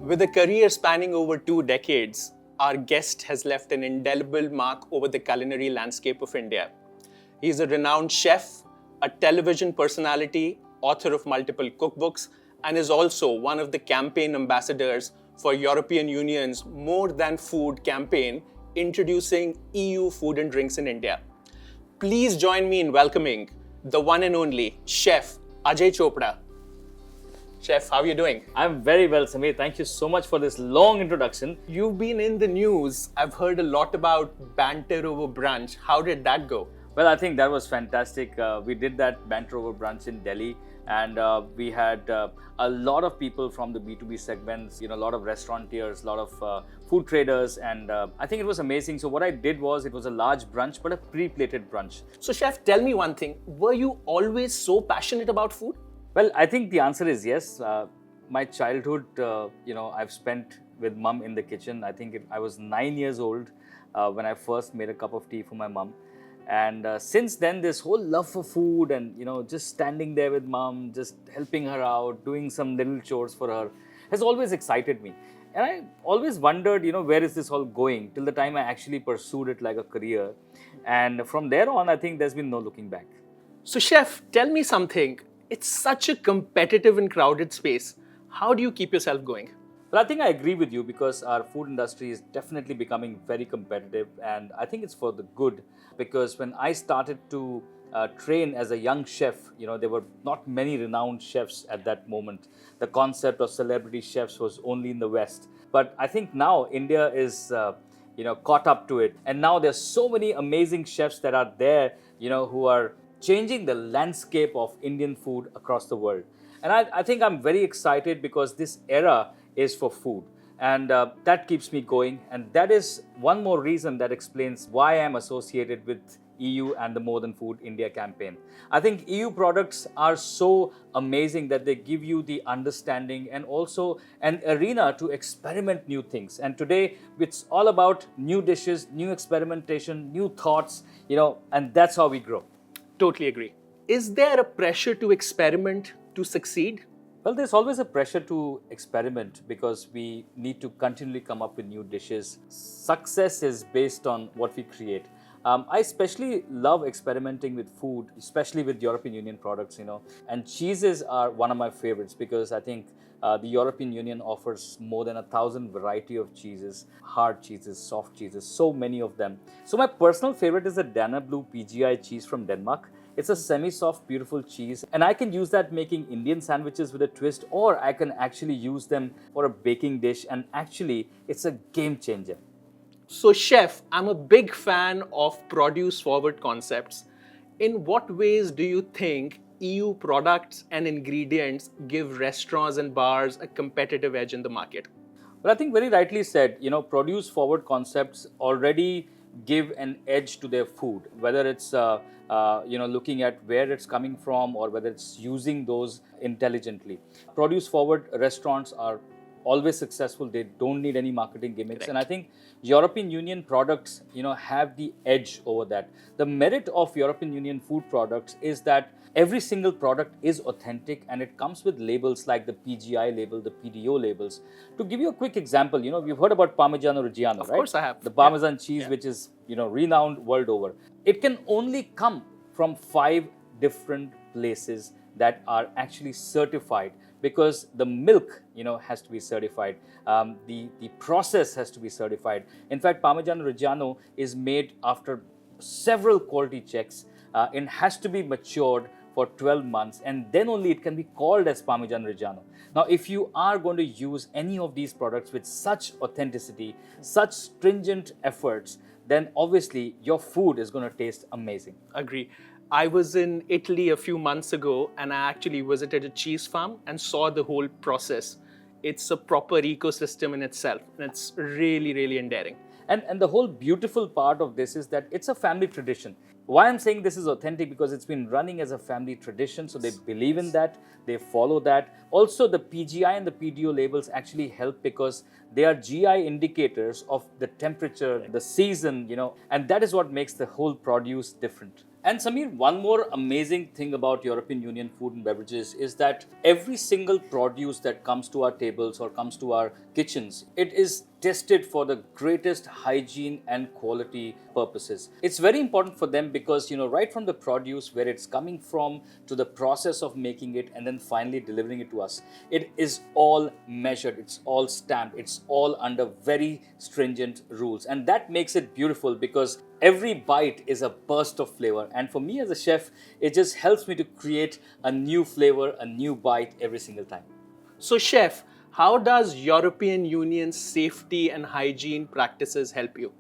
With a career spanning over 2 decades, our guest has left an indelible mark over the culinary landscape of India. He is a renowned chef, a television personality, author of multiple cookbooks, and is also one of the campaign ambassadors for European Union's More Than Food campaign, introducing EU food and drinks in India. Please join me in welcoming the one and only Chef Ajay Chopra. Chef, how are you doing? I'm very well, Samir. Thank you so much for this long introduction. You've been in the news. I've heard a lot about banter over brunch. How did that go? Well, I think that was fantastic. We did that banter over brunch in Delhi, and we had a lot of people from the B2B segments, a lot of restaurateurs, a lot of food traders, and I think it was amazing. So what I did was, it was a large brunch, but a pre-plated brunch. So Chef, tell me one thing. Were you always so passionate about food? Well, I think the answer is yes. My childhood, I've spent with mum in the kitchen. I think I was 9 years old when I first made a cup of tea for my mum. And since then, this whole love for food and, just standing there with mum, just helping her out, doing some little chores for her, has always excited me. And I always wondered, where is this all going, till the time I actually pursued it like a career. And from there on, I think there's been no looking back. So Chef, tell me something. It's such a competitive and crowded space. How do you keep yourself going? Well, I think I agree with you, because our food industry is definitely becoming very competitive, and I think it's for the good, because when I started to train as a young chef, there were not many renowned chefs at that moment. The concept of celebrity chefs was only in the West. But I think now India is caught up to it, and now there's so many amazing chefs that are there, who are changing the landscape of Indian food across the world. And I think I'm very excited, because this era is for food. And that keeps me going. And that is one more reason that explains why I'm associated with EU and the More Than Food India campaign. I think EU products are so amazing that they give you the understanding and also an arena to experiment new things. And today, it's all about new dishes, new experimentation, new thoughts, and that's how we grow. Totally agree. Is there a pressure to experiment to succeed? Well, there's always a pressure to experiment, because we need to continually come up with new dishes. Success is based on what we create. I especially love experimenting with food, especially with European Union products, and cheeses are one of my favorites, because I think the European Union offers more than 1,000 variety of cheeses, hard cheeses, soft cheeses, so many of them. So my personal favorite is the Dana Blue PGI cheese from Denmark. It's a semi-soft, beautiful cheese, and I can use that making Indian sandwiches with a twist, or I can actually use them for a baking dish, and actually, it's a game changer. So Chef, I'm a big fan of produce-forward concepts. In what ways do you think EU products and ingredients give restaurants and bars a competitive edge in the market? Well, I think very rightly said, produce-forward concepts already give an edge to their food, whether it's looking at where it's coming from, or whether it's using those intelligently. Produce forward restaurants are always successful. They don't need any marketing gimmicks. Correct. And I think European Union products have the edge over that. The merit of European Union food products is that every single product is authentic, and it comes with labels like the PGI label, the PDO labels. To give you a quick example, you've heard about Parmigiano Reggiano, right? Of course I have. The Parmesan cheese, which is renowned world over. It can only come from 5 different places that are actually certified, because the milk has to be certified, the process has to be certified. In fact, Parmigiano Reggiano is made after several quality checks. It has to be matured for 12 months, and then only it can be called as Parmigiano Reggiano. Now, if you are going to use any of these products with such authenticity, such stringent efforts, then obviously your food is going to taste amazing. Agree. I was in Italy a few months ago, and I actually visited a cheese farm and saw the whole process. It's a proper ecosystem in itself, and it's really, really endearing. And the whole beautiful part of this is that it's a family tradition. Why I'm saying this is authentic, because it's been running as a family tradition, so they believe in that, they follow that. Also, the PGI and the PDO labels actually help, because they are GI indicators of the temperature, the season, and that is what makes the whole produce different. And Samir, one more amazing thing about European Union food and beverages is that every single produce that comes to our tables or comes to our kitchens, it is tested for the greatest hygiene and quality purposes. It's very important for them because, right from the produce, where it's coming from, to the process of making it and then finally delivering it to us, it is all measured, it's all stamped, it's all under very stringent rules. And that makes it beautiful because every bite is a burst of flavor. And for me as a chef, it just helps me to create a new flavor, a new bite every single time. So, chef, how does European Union safety and hygiene practices help you?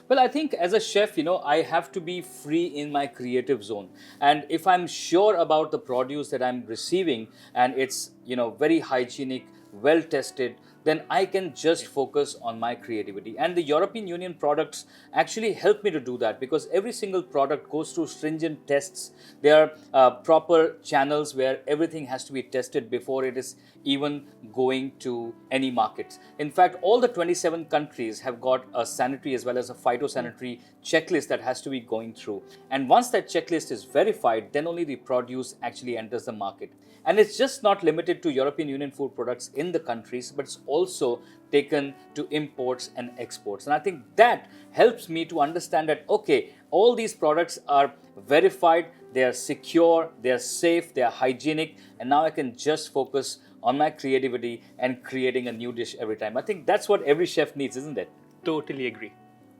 Well, I think as a chef, I have to be free in my creative zone. And if I'm sure about the produce that I'm receiving and it's, very hygienic, well tested, then I can just focus on my creativity. And the European Union products actually help me to do that because every single product goes through stringent tests. There are proper channels where everything has to be tested before it is even going to any markets. In fact, all the 27 countries have got a sanitary as well as a phytosanitary checklist that has to be going through. And once that checklist is verified, then only the produce actually enters the market. And it's just not limited to European Union food products in the countries, but it's also taken to imports and exports. And I think that helps me to understand that, okay, all these products are verified, they are secure, they are safe, they are hygienic, and now I can just focus on my creativity and creating a new dish every time. I think that's what every chef needs, isn't it? Totally agree.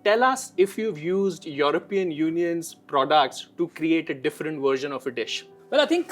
Tell us if you've used European Union's products to create a different version of a dish. Well, I think,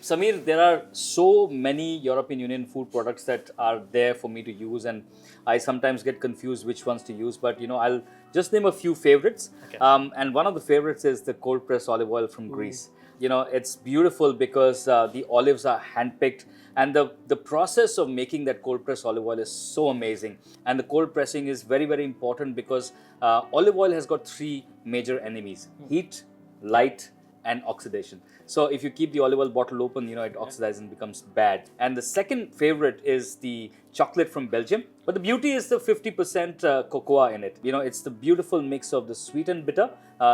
Samir, there are so many European Union food products that are there for me to use, and I sometimes get confused which ones to use. But I'll just name a few favorites. Okay. And one of the favorites is the cold pressed olive oil from Greece. It's beautiful because the olives are handpicked, and the process of making that cold pressed olive oil is so amazing. And the cold pressing is very, very important because olive oil has got three major enemies: heat, light, and oxidation. So if you keep the olive oil bottle open, it oxidizes and becomes bad. And the second favorite is the chocolate from Belgium. But the beauty is the 50% cocoa in it. It's the beautiful mix of the sweet and bitter.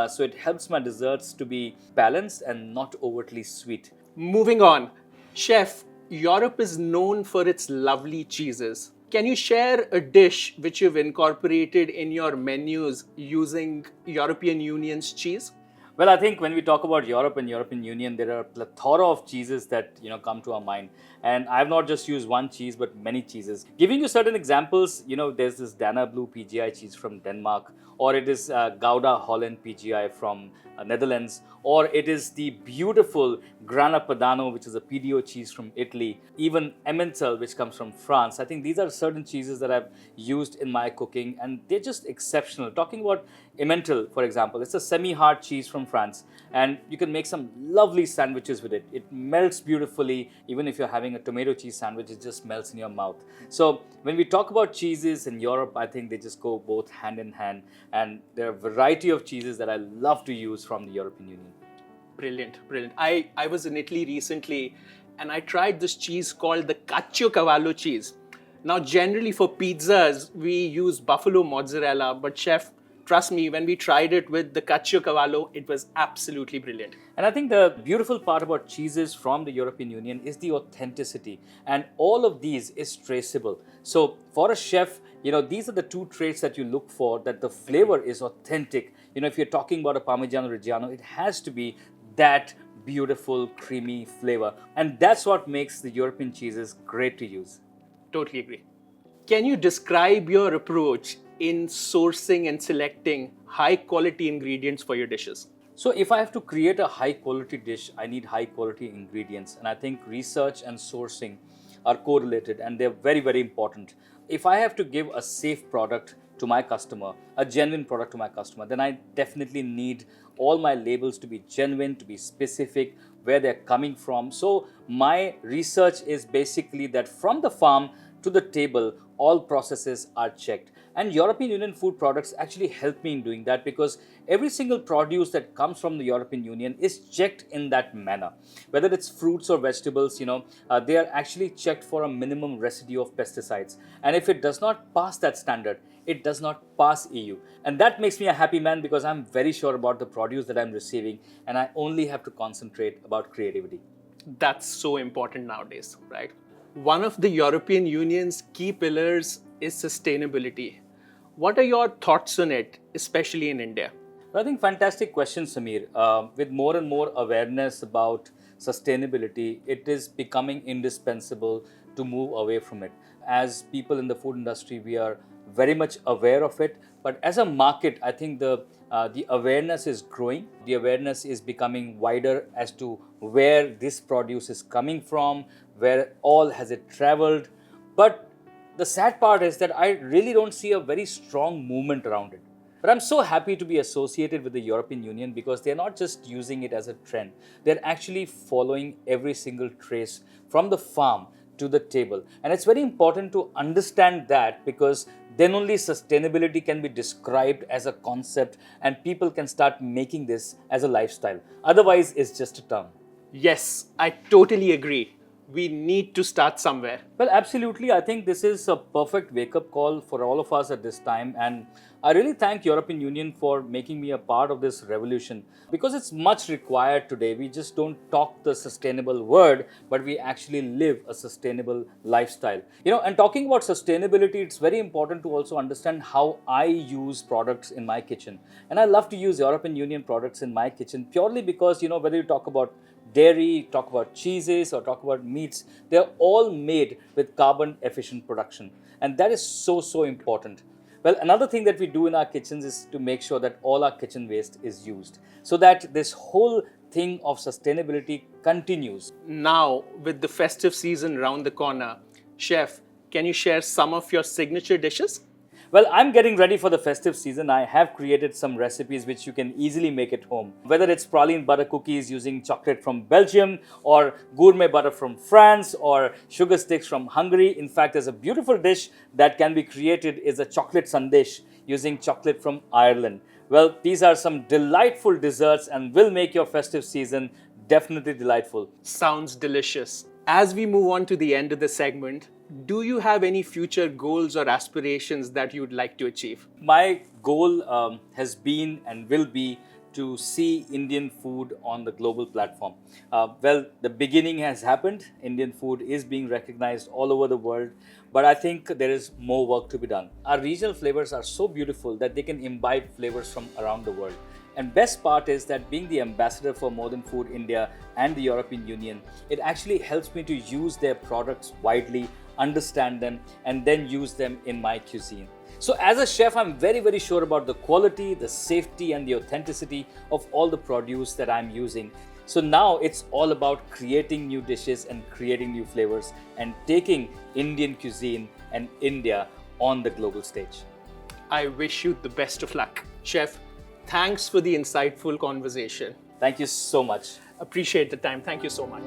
So it helps my desserts to be balanced and not overtly sweet. Moving on, chef, Europe is known for its lovely cheeses. Can you share a dish which you've incorporated in your menus using European Union's cheese? Well, I think when we talk about Europe and European Union, there are a plethora of cheeses that come to our mind. And I've not just used one cheese, but many cheeses. Giving you certain examples, there's this Dana Blue PGI cheese from Denmark, or it is Gouda Holland PGI from Netherlands, or it is the beautiful Grana Padano, which is a PDO cheese from Italy, even Emmental, which comes from France. I think these are certain cheeses that I've used in my cooking, and they're just exceptional. Talking about Emmental, for example, it's a semi-hard cheese from France, and you can make some lovely sandwiches with it. It melts beautifully. Even if you're having a tomato cheese sandwich, it just melts in your mouth. So when we talk about cheeses in Europe, I think they just go both hand in hand, and there are a variety of cheeses that I love to use from the European Union. Brilliant, brilliant. I was in Italy recently and I tried this cheese called the Caciocavallo cheese. Now, generally for pizzas, we use buffalo mozzarella, but chef, trust me, when we tried it with the Caciocavallo, it was absolutely brilliant. And I think the beautiful part about cheeses from the European Union is the authenticity. And all of these is traceable. So for a chef, these are the two traits that you look for, that the flavor is authentic. If you're talking about a Parmigiano Reggiano, it has to be that beautiful, creamy flavor. And that's what makes the European cheeses great to use. Totally agree. Can you describe your approach in sourcing and selecting high quality ingredients for your dishes? So if I have to create a high quality dish, I need high quality ingredients. And I think research and sourcing are correlated, and they're very, very important. If I have to give a safe product to my customer, a genuine product to my customer, then I definitely need all my labels to be genuine, to be specific, where they're coming from. So my research is basically that from the farm to the table, all processes are checked. And European Union food products actually help me in doing that, because every single produce that comes from the European Union is checked in that manner. Whether it's fruits or vegetables, they are actually checked for a minimum residue of pesticides. And if it does not pass that standard, it does not pass EU. And that makes me a happy man, because I'm very sure about the produce that I'm receiving, and I only have to concentrate about creativity. That's so important nowadays, right? One of the European Union's key pillars is sustainability. What are your thoughts on it, especially in India? Well, I think fantastic question, Samir. With more and more awareness about sustainability, it is becoming indispensable to move away from it. As people in the food industry, we are very much aware of it. But as a market, I think the awareness is growing. The awareness is becoming wider as to where this produce is coming from, where all has it traveled. But the sad part is that I really don't see a very strong movement around it. But I'm so happy to be associated with the European Union, because they're not just using it as a trend. They're actually following every single trace from the farm to the table. And it's very important to understand that, because then only sustainability can be described as a concept and people can start making this as a lifestyle. Otherwise, it's just a term. Yes, I totally agree. We need to start somewhere. Well, absolutely. I think this is a perfect wake-up call for all of us at this time. And I really thank European Union for making me a part of this revolution, because it's much required today. We just don't talk the sustainable word, but we actually live a sustainable lifestyle. And talking about sustainability, it's very important to also understand how I use products in my kitchen. And I love to use European Union products in my kitchen purely because, whether you talk about dairy, talk about cheeses, or talk about meats, they're all made with carbon efficient production. And that is so, so important. Well, another thing that we do in our kitchens is to make sure that all our kitchen waste is used, so that this whole thing of sustainability continues. Now, with the festive season round the corner, Chef, can you share some of your signature dishes? Well, I'm getting ready for the festive season. I have created some recipes which you can easily make at home. Whether it's praline butter cookies using chocolate from Belgium, or gourmet butter from France, or sugar sticks from Hungary. In fact, there's a beautiful dish that can be created is a chocolate sandesh using chocolate from Ireland. Well, these are some delightful desserts and will make your festive season definitely delightful. Sounds delicious. As we move on to the end of the segment, do you have any future goals or aspirations that you'd like to achieve? My goal has been and will be to see Indian food on the global platform. Well, the beginning has happened. Indian food is being recognized all over the world, but I think there is more work to be done. Our regional flavors are so beautiful that they can imbibe flavors from around the world. And best part is that being the ambassador for Modern Food India and the European Union, it actually helps me to use their products widely, understand them, and then use them in my cuisine. So as a chef, I'm very, very sure about the quality, the safety, and the authenticity of all the produce that I'm using. So now it's all about creating new dishes and creating new flavors and taking Indian cuisine and India on the global stage. I wish you the best of luck. Chef, thanks for the insightful conversation. Thank you so much. Appreciate the time. Thank you so much.